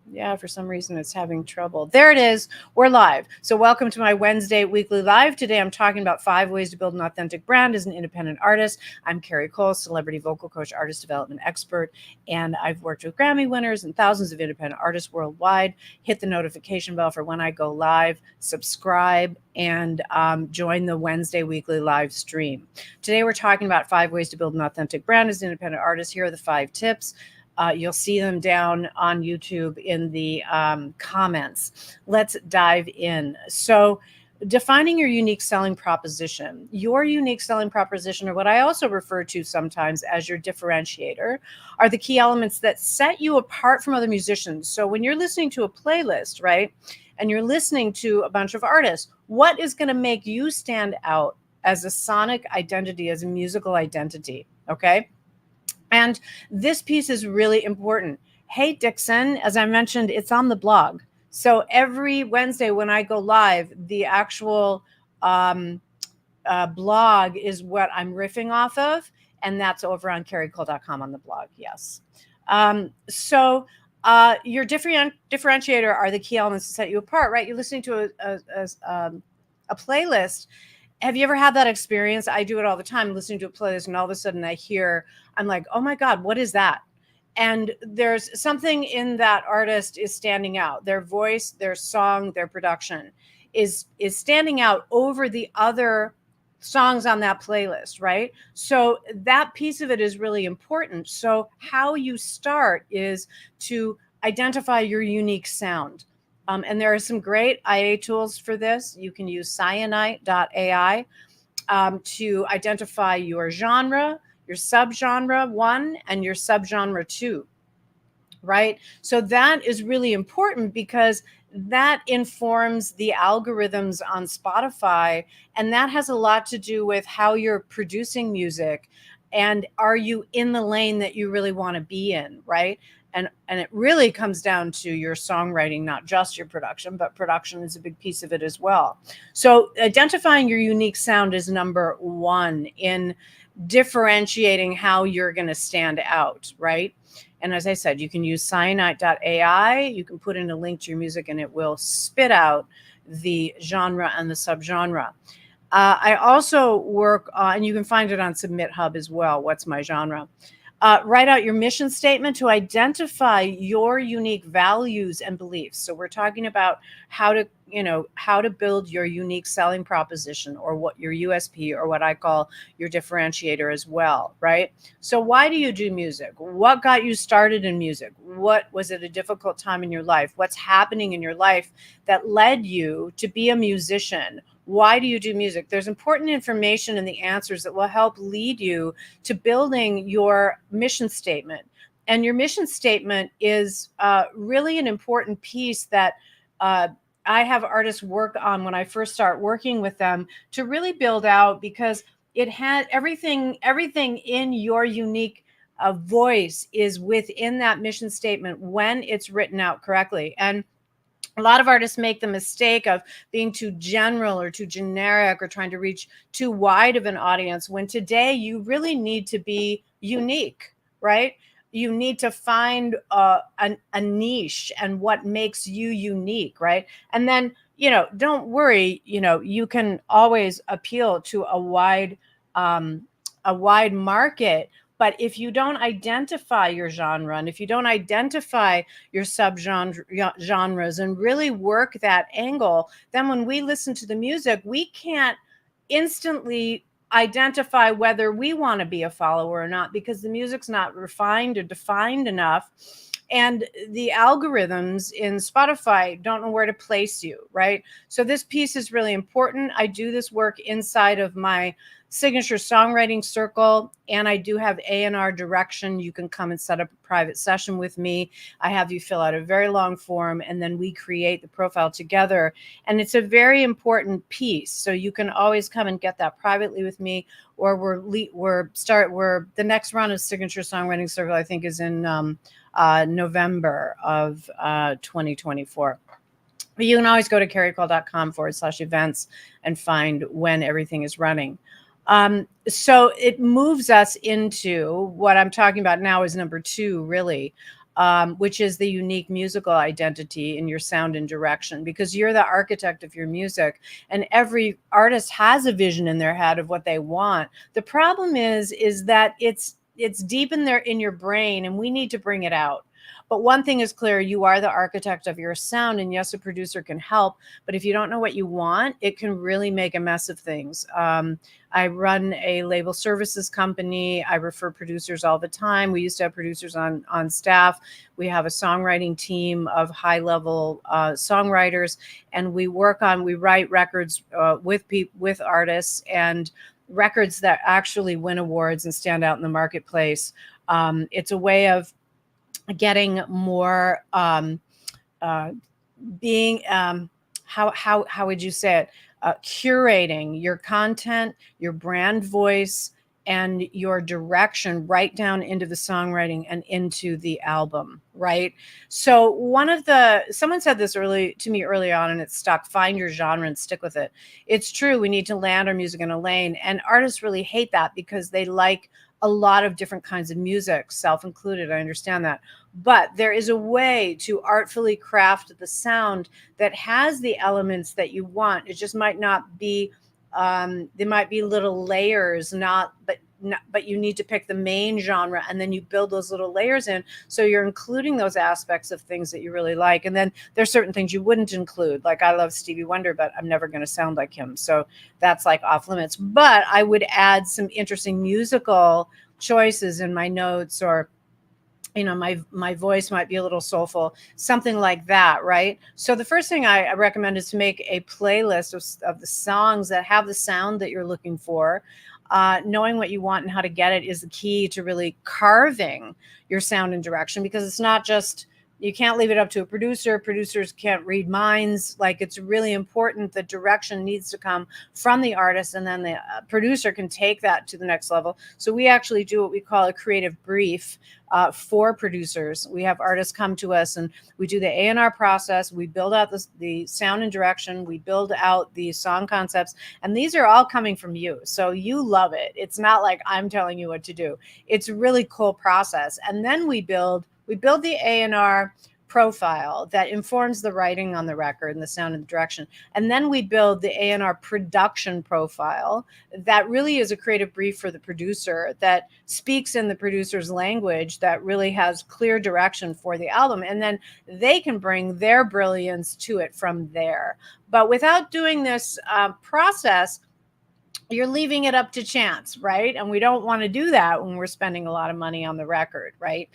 Yeah, for some reason it's having trouble. There it is. We're live. So, welcome to my Wednesday weekly live. Today I'm talking about 5 ways to build an authentic brand as an independent artist. I'm Carrie Cole, celebrity vocal coach, artist development expert, and I've worked with Grammy winners and thousands of independent artists worldwide. Hit the notification bell for when I go live, subscribe, and join the Wednesday weekly live stream. Today we're talking about 5 ways to build an authentic brand as an independent artist. Here are the 5 tips. You'll see them down on YouTube in the comments. Let's dive in. So, defining your unique selling proposition. Your unique selling proposition, or what I also refer to sometimes as your differentiator, are the key elements that set you apart from other musicians. So, when you're listening to a playlist, right, and you're listening to a bunch of artists, what is going to make you stand out as a sonic identity, as a musical identity? Okay. And this piece is really important. Hey, Dixon, as I mentioned, it's on the blog. So every Wednesday when I go live, the actual um, blog is what I'm riffing off of. And that's over on carriecole.com on the blog. Yes. Your differentiator are the key elements to set you apart, right? You're listening to a playlist. Have you ever had that experience? I do it all the time, listening to a playlist, and all of a sudden I'm like, oh my God, what is that? And there's something in that artist is standing out. Their voice, their song, their production is standing out over the other songs on that playlist, right? So that piece of it is really important. So how you start is to identify your unique sound. And there are some great IA tools for this. You can use cyanite.ai to identify your genre, your subgenre 1, and your subgenre 2, right? So that is really important because that informs the algorithms on Spotify, and that has a lot to do with how you're producing music and are you in the lane that you really want to be in, right? And it really comes down to your songwriting, not just your production, but production is a big piece of it as well. So identifying your unique sound is number 1 in differentiating how you're going to stand out, right? And as I said, you can use cyanite.ai. You can put in a link to your music and it will spit out the genre and the subgenre. I also work on, and you can find it on Submit Hub as well. What's my genre? Write out your mission statement to identify your unique values and beliefs. So we're talking about how to build your unique selling proposition, or what your USP, or what I call your differentiator as well, right? So why do you do music? What got you started in music? What was it, a difficult time in your life? What's happening in your life that led you to be a musician? Why do you do music? There's important information in the answers that will help lead you to building your mission statement. And your mission statement is really an important piece that I have artists work on when I first start working with them to really build out, because it has everything in your unique voice is within that mission statement when it's written out correctly. And a lot of artists make the mistake of being too general or too generic, or trying to reach too wide of an audience, when today you really need to be unique, right? You need to find a niche and what makes you unique, right? And then, don't worry, you can always appeal to a wide market. But if you don't identify your genre, and if you don't identify your subgenres and really work that angle, then when we listen to the music, we can't instantly identify whether we want to be a follower or not, because the music's not refined or defined enough. And the algorithms in Spotify don't know where to place you, right? So this piece is really important. I do this work inside of my signature songwriting circle, and I do have A&R direction. You can come and set up a private session with me. I have you fill out a very long form, and then we create the profile together. And it's a very important piece. So you can always come and get that privately with me, or the next round of signature songwriting circle, I think, is in November of 2024. But you can always go to carriecole.com/events and find when everything is running. So it moves us into what I'm talking about now is number 2, really. which is the unique musical identity in your sound and direction, because you're the architect of your music, and every artist has a vision in their head of what they want. The problem is that it's deep in your brain, and we need to bring it out. But one thing is clear: you are the architect of your sound, and yes, a producer can help, but if you don't know what you want, it can really make a mess of things. I run a label services company. I refer producers all the time. We used to have producers on staff. We have a songwriting team of high level songwriters, and we write records with artists, and records that actually win awards and stand out in the marketplace. It's a way of getting more uh, being how would you say it, curating your content, your brand voice, and your direction right down into the songwriting and into the album, right? So someone said this early to me early on, and it stuck: find your genre and stick with it. It's true, we need to land our music in a lane, and artists really hate that because they like a lot of different kinds of music, self included. I understand that. But there is a way to artfully craft the sound that has the elements that you want. It just might not be, there might be little layers, but you need to pick the main genre, and then you build those little layers in. So you're including those aspects of things that you really like. And then there's certain things you wouldn't include. Like, I love Stevie Wonder, but I'm never going to sound like him. So that's like off limits. But I would add some interesting musical choices in my notes, or my voice might be a little soulful, something like that, right? So the first thing I recommend is to make a playlist of the songs that have the sound that you're looking for. Knowing what you want and how to get it is the key to really carving your sound and direction, because it's not just, you can't leave it up to a producer. Producers can't read minds. Like, it's really important. The direction needs to come from the artist, and then the producer can take that to the next level. So we actually do what we call a creative brief for producers. We have artists come to us, and we do the A&R process. We build out the sound and direction. We build out the song concepts, and these are all coming from you. So you love it. It's not like I'm telling you what to do. It's a really cool process. And then we build the A&R profile that informs the writing on the record and the sound and the direction. And then we build the A&R production profile that really is a creative brief for the producer, that speaks in the producer's language, that really has clear direction for the album. And then they can bring their brilliance to it from there. But without doing this process, you're leaving it up to chance, right? And we don't want to do that when we're spending a lot of money on the record, right?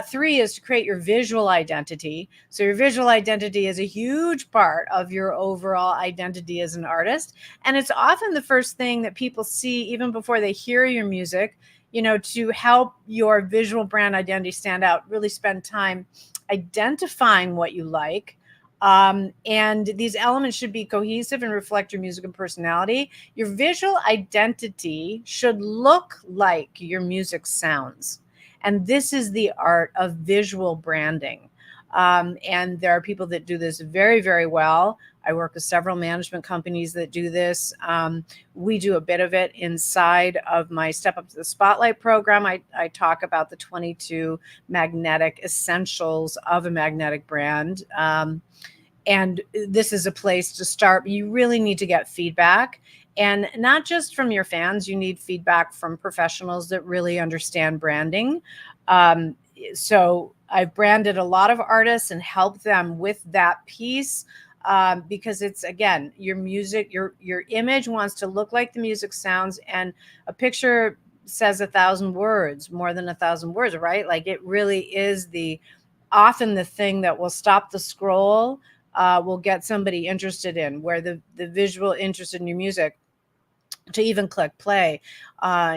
3 is to create your visual identity. So your visual identity is a huge part of your overall identity as an artist. And it's often the first thing that people see even before they hear your music. To help your visual brand identity stand out, really spend time identifying what you like. And these elements should be cohesive and reflect your music and personality. Your visual identity should look like your music sounds. And this is the art of visual branding. And there are people that do this very, very well. I work with several management companies that do this. We do a bit of it inside of my Step Up to the Spotlight program. I talk about the 22 magnetic essentials of a magnetic brand. And this is a place to start. You really need to get feedback, and not just from your fans. You need feedback from professionals that really understand branding. So I've branded a lot of artists and helped them with that piece, because it's, again, your music, your image wants to look like the music sounds, and a picture says 1,000 words, more than 1,000 words, right? Like, it really is often the thing that will stop the scroll, will get somebody interested in, where the visual interest in your music to even click play.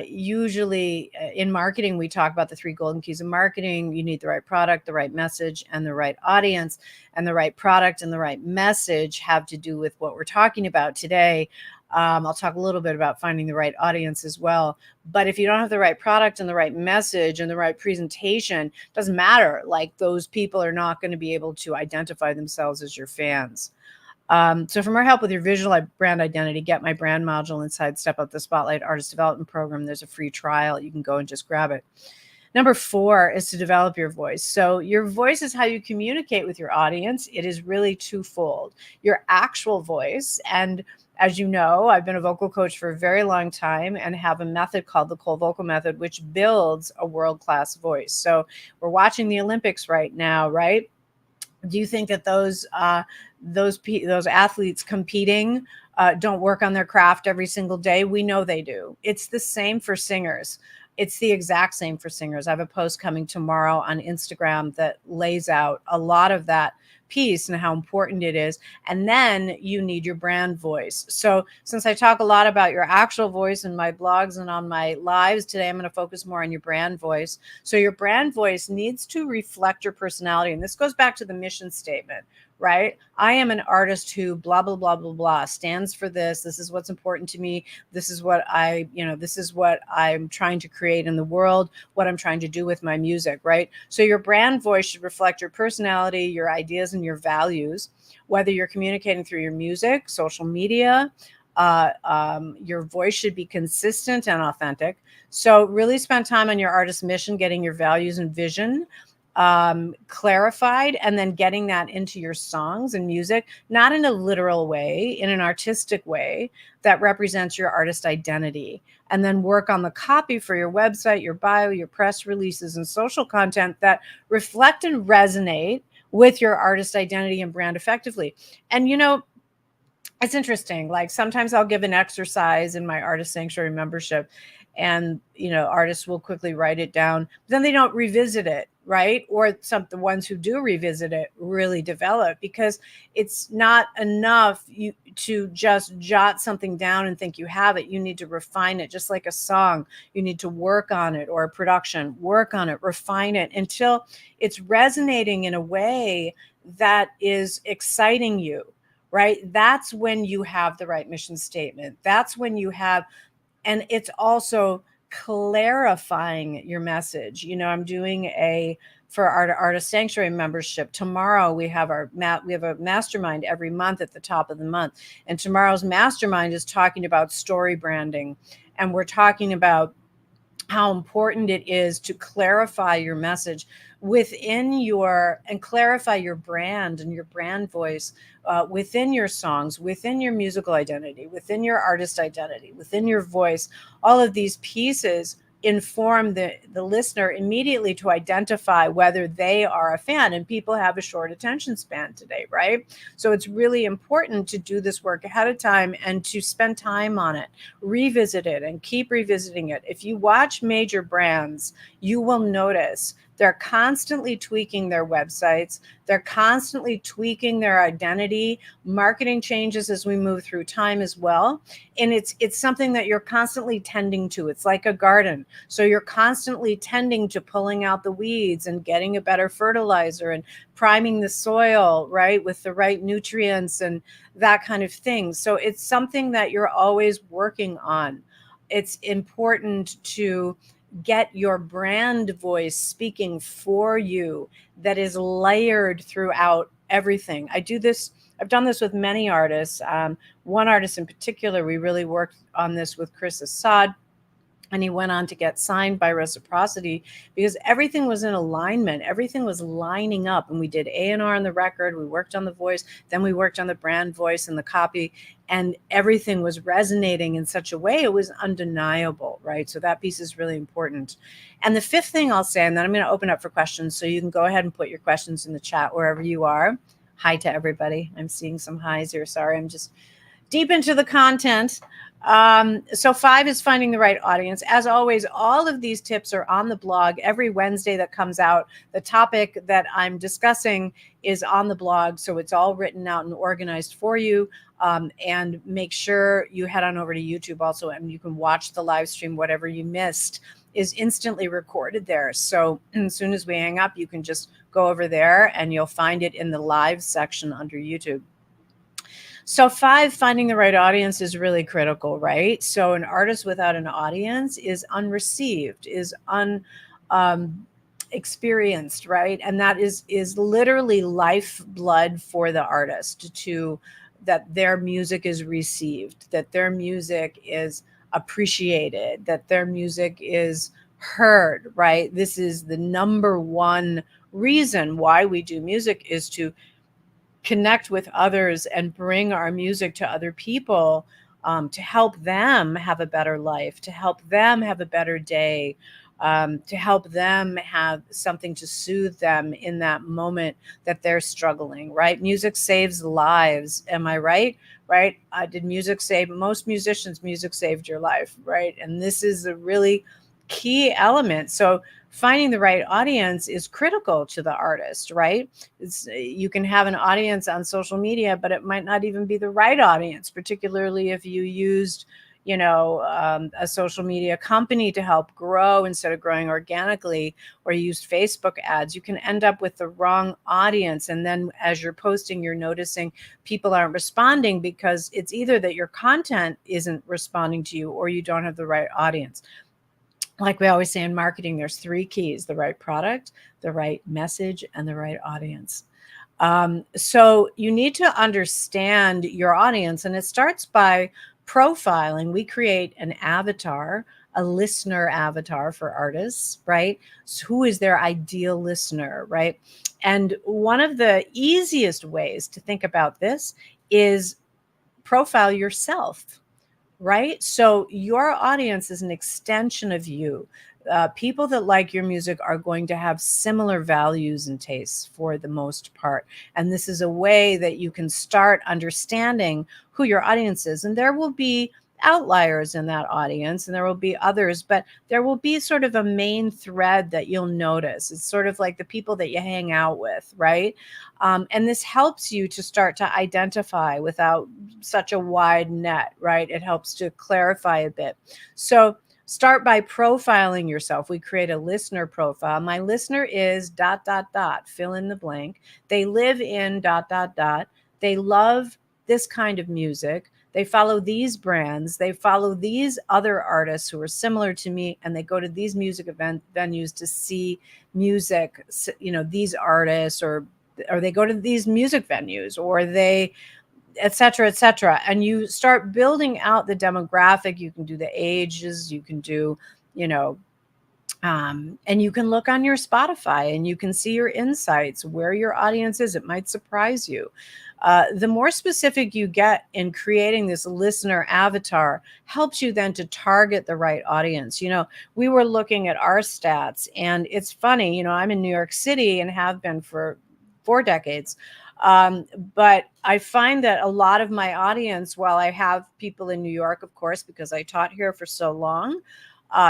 Usually in marketing, we talk about the 3 golden keys of marketing. You need the right product, the right message, and the right audience. And the right product and the right message have to do with what we're talking about today. I'll talk a little bit about finding the right audience as well. But if you don't have the right product and the right message and the right presentation, it doesn't matter. Like, those people are not going to be able to identify themselves as your fans. So for more help with your visual brand identity, get my brand module inside Step Up the Spotlight Artist Development Program. There's a free trial. You can go and just grab it. Number 4 is to develop your voice. So your voice is how you communicate with your audience. It is really twofold. Your actual voice, and as you know, I've been a vocal coach for a very long time and have a method called the Cole Vocal Method, which builds a world-class voice. So we're watching the Olympics right now, right? Do you think that those athletes competing don't work on their craft every single day? We know they do. It's the same for singers. It's the exact same for singers. I have a post coming tomorrow on Instagram that lays out a lot of that piece and how important it is. And then you need your brand voice. So, since I talk a lot about your actual voice in my blogs and on my lives today, I'm going to focus more on your brand voice. So, your brand voice needs to reflect your personality. And this goes back to the mission statement, right? I am an artist who blah, blah, blah, blah, blah stands for this. This is what's important to me. This is what this is what I'm trying to create in the world, what I'm trying to do with my music, right? So your brand voice should reflect your personality, your ideas, and your values, whether you're communicating through your music, social media. Your voice should be consistent and authentic. So really spend time on your artist mission, getting your values and vision clarified, and then getting that into your songs and music, not in a literal way, in an artistic way that represents your artist identity. And then work on the copy for your website, your bio, your press releases, and social content that reflect and resonate with your artist identity and brand effectively. And it's interesting. Like sometimes I'll give an exercise in my artist sanctuary membership, and artists will quickly write it down, but then they don't revisit it, right? Or the ones who do revisit it really develop, because it's not enough to just jot something down and think you have it. You need to refine it, just like a song. You need to work on it, or a production, work on it, refine it until it's resonating in a way that is exciting you, right? That's when you have the right mission statement. That's when you have, and it's also clarifying your message. I'm doing for our artist sanctuary membership tomorrow. We have a mastermind every month at the top of the month, and tomorrow's mastermind is talking about story branding, and we're talking about how important it is to clarify your message and clarify your brand and your brand voice within your songs, within your musical identity, within your artist identity, within your voice. All of these pieces inform the listener immediately to identify whether they are a fan. And people have a short attention span today, right? So it's really important to do this work ahead of time and to spend time on it, revisit it, and keep revisiting it. If you watch major brands, you will notice they're constantly tweaking their websites. They're constantly tweaking their identity. Marketing changes as we move through time as well. And it's something that you're constantly tending to. It's like a garden. So you're constantly tending to pulling out the weeds and getting a better fertilizer and priming the soil, right, with the right nutrients and that kind of thing. So it's something that you're always working on. It's important to get your brand voice speaking for you that is layered throughout everything. I've done this with many artists. One artist in particular, we really worked on this with Chris Assad, and he went on to get signed by Reciprocity because everything was in alignment. Everything was lining up, and we did A&R on the record. We worked on the voice. Then we worked on the brand voice and the copy, and everything was resonating in such a way it was undeniable, right? So that piece is really important. And the fifth thing I'll say, and then I'm going to open up for questions, so you can go ahead and put your questions in the chat wherever you are. Hi to everybody. I'm seeing some highs here. Sorry, I'm just deep into the content. So 5 is finding the right audience. As always, all of these tips are on the blog every Wednesday that comes out. The topic that I'm discussing is on the blog, so it's all written out and organized for you. And make sure you head on over to YouTube also, and you can watch the live stream. Whatever you missed is instantly recorded there. So as soon as we hang up, you can just go over there and you'll find it in the live section under YouTube. So 5, finding the right audience is really critical, right? So an artist without an audience is unreceived, is experienced, right? And that is literally lifeblood for the artist, that their music is received, that their music is appreciated, that their music is heard, right? This is the number one reason why we do music, is to connect with others and bring our music to other people, to help them have a better life, to help them have a better day, to help them have something to soothe them in that moment that they're struggling, right? Music saves lives. Am I right? Right? Did music save most musicians? Music saved your life, right? And this is a really key element. So finding the right audience is critical to the artist, right? You can have an audience on social media, but it might not even be the right audience, particularly if you used, a social media company to help grow instead of growing organically, or you used Facebook ads. You can end up with the wrong audience. And then as you're posting, you're noticing people aren't responding because it's either that your content isn't responding to you or you don't have the right audience. Like we always say in marketing, there's three keys: the right product, the right message, and the right audience. So you need to understand your audience, and it starts by profiling. We create an avatar, a listener avatar for artists, right? So who is their ideal listener, right? And one of the easiest ways to think about this is profile yourself, right? So your audience is an extension of you. People that like your music are going to have similar values and tastes for the most part. And this is a way that you can start understanding who your audience is. And there will be outliers in that audience and there will be others, but there will be sort of a main thread that you'll notice. It's sort of like the people that you hang out with, right? And this helps you to start to identify without such a wide net, right? It helps to clarify a bit. So start by profiling yourself. We create a listener profile. My listener is dot, dot, dot, fill in the blank. They live in dot, dot, dot. They love this kind of music. They follow these brands. They follow these other artists who are similar to me, and they go to these music event venues to see music, these artists, or they go to these music venues, or they, et cetera, et cetera. And you start building out the demographic. You can do the ages, you can do, you know, and you can look on your Spotify and you can see your insights, where your audience is. It might surprise you. The more specific you get in creating this listener avatar helps you then to target the right audience. We were looking at our stats, and it's funny, I'm in New York City and have been for 4 decades. But I find that a lot of my audience, while I have people in New York, of course, because I taught here for so long,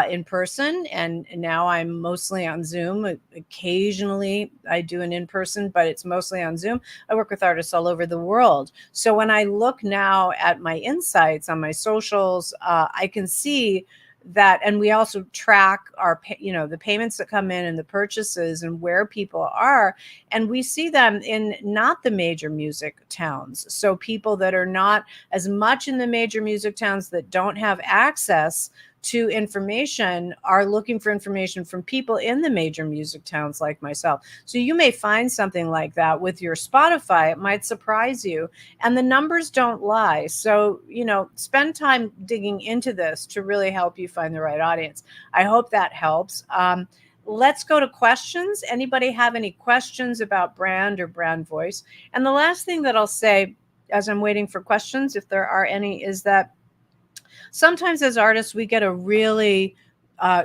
in person, and now I'm mostly on Zoom. Occasionally I do an in-person, but it's mostly on Zoom. I work with artists all over the world. So when I look now at my insights on my socials, I can see that, and we also track our, the payments that come in and the purchases and where people are. And we see them in not the major music towns. So people that are not as much in the major music towns, that don't have access to information, are looking for information from people in the major music towns like myself. So you may find something like that with your Spotify. It might surprise you. And the numbers don't lie. So, spend time digging into this to really help you find the right audience. I hope that helps. Let's go to questions. Anybody have any questions about brand or brand voice? And the last thing that I'll say as I'm waiting for questions, if there are any, is that sometimes as artists, we get a really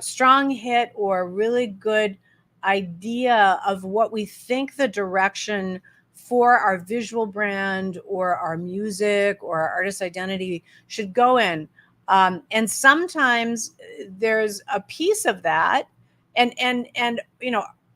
strong hit or a really good idea of what we think the direction for our visual brand or our music or our artist identity should go in. And sometimes there's a piece of that. And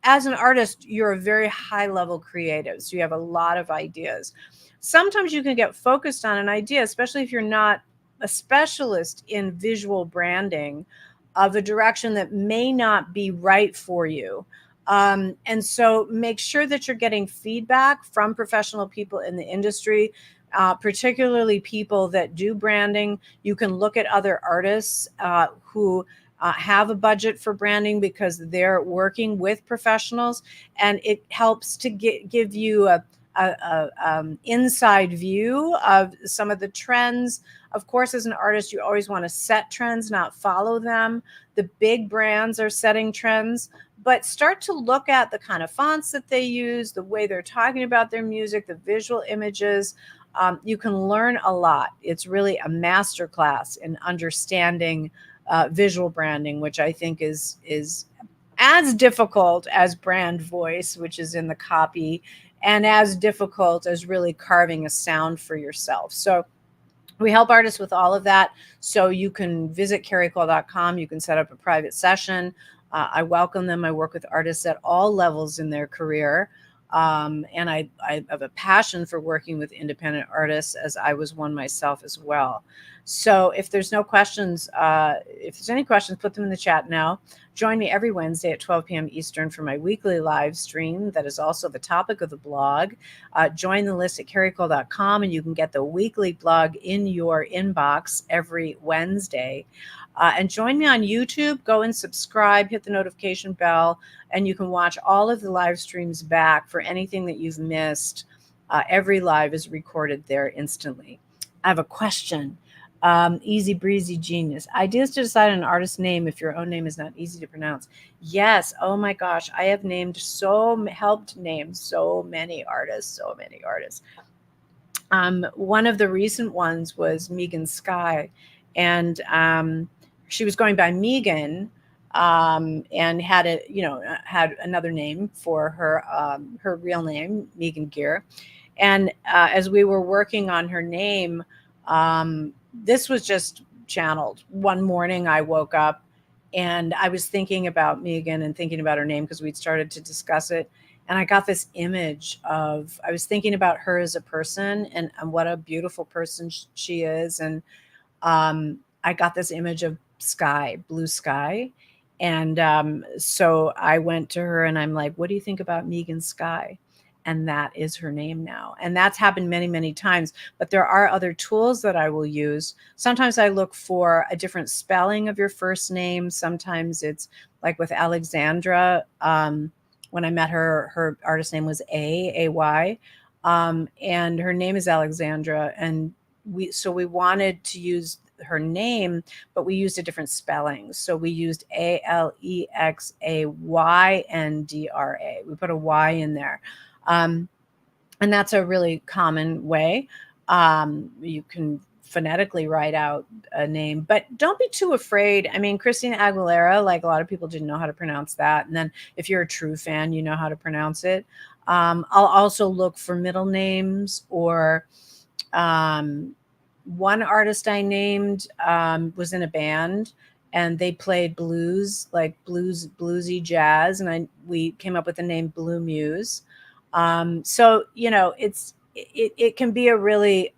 as an artist, you're a very high level creative. So you have a lot of ideas. Sometimes you can get focused on an idea, especially if you're not a specialist in visual branding, of a direction that may not be right for you. And so make sure that you're getting feedback from professional people in the industry, particularly people that do branding. You can look at other artists who have a budget for branding because they're working with professionals, and it helps to give you inside view of some of the trends. Of course, as an artist, you always want to set trends, not follow them. The big brands are setting trends, but start to look at the kind of fonts that they use, the way they're talking about their music, the visual images. You can learn a lot. It's really a masterclass in understanding visual branding, which I think is as difficult as brand voice, which is in the copy, and as difficult as really carving a sound for yourself. So we help artists with all of that. So you can visit carriecole.com. You can set up a private session. I welcome them. I work with artists at all levels in their career. And I have a passion for working with independent artists, as I was one myself as well. So if there's no questions, if there's any questions, put them in the chat now. Join me every Wednesday at 12 p.m. Eastern for my weekly live stream. That is also the topic of the blog. Join the list at carriecole.com, and you can get the weekly blog in your inbox every Wednesday. And join me on YouTube. Go and subscribe, hit the notification bell, and you can watch all of the live streams back for anything that you've missed. Every live is recorded there instantly. I have a question. Easy breezy genius. Ideas to decide on an artist's name if your own name is not easy to pronounce. Yes. Oh my gosh. I have helped name so many artists. One of the recent ones was Megan Sky, and she was going by Megan, and had another name for her real name, Megan Gear. And as we were working on her name, this was just channeled. One morning I woke up and I was thinking about Megan and thinking about her name because we'd started to discuss it. And I got this image I was thinking about her as a person and what a beautiful person she is. And I got this image of blue sky. And so I went to her and I'm like, what do you think about Megan Sky? And that is her name now. And that's happened many, many times. But there are other tools that I will use. Sometimes I look for a different spelling of your first name. Sometimes it's like with Alexandra. When I met her, her artist name was A-Y. And her name is Alexandra. And we wanted to use her name, but we used a different spelling. So we used Alexayndrah. We put a Y in there. And that's a really common way. You can phonetically write out a name, but don't be too afraid. I mean, Christina Aguilera, like a lot of people didn't know how to pronounce that. And then if you're a true fan, you know how to pronounce it. I'll also look for middle names or one artist I named was in a band and they played blues, like bluesy jazz. And we came up with the name Blue Muse. So, it can be a really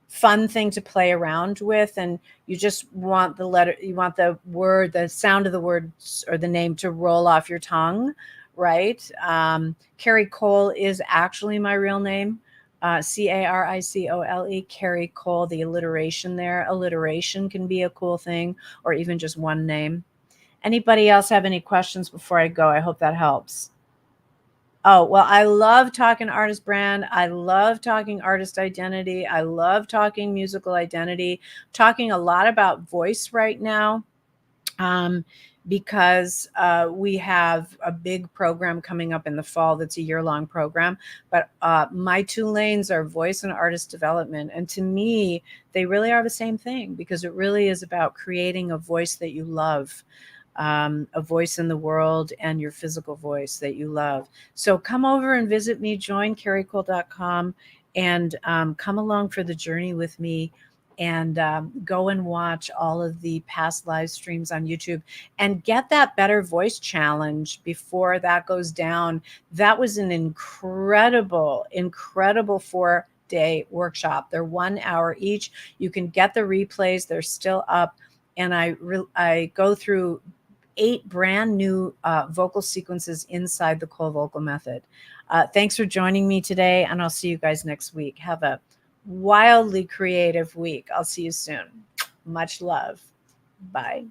fun thing to play around with. And you just want the sound of the words or the name to roll off your tongue, right? Carrie Cole is actually my real name. Caricole, Carrie Cole, the alliteration there. Alliteration can be a cool thing, or even just one name. Anybody else have any questions before I go? I hope that helps. Oh, well, I love talking artist brand. I love talking artist identity. I love talking musical identity, talking a lot about voice right now. Because we have a big program coming up in the fall that's a year-long program. But my two lanes are voice and artist development. And to me, they really are the same thing because it really is about creating a voice that you love, a voice in the world and your physical voice that you love. So come over and visit me, join carriecole.com, and come along for the journey with me. And go and watch all of the past live streams on YouTube and get that Better Voice Challenge before that goes down. That was an incredible 4-day workshop. They're 1 hour each. You can get the replays. They're still up. And I go through 8 brand new vocal sequences inside the Cole Vocal Method. Thanks for joining me today, and I'll see you guys next week. Have a wildly creative week. I'll see you soon. Much love. Bye.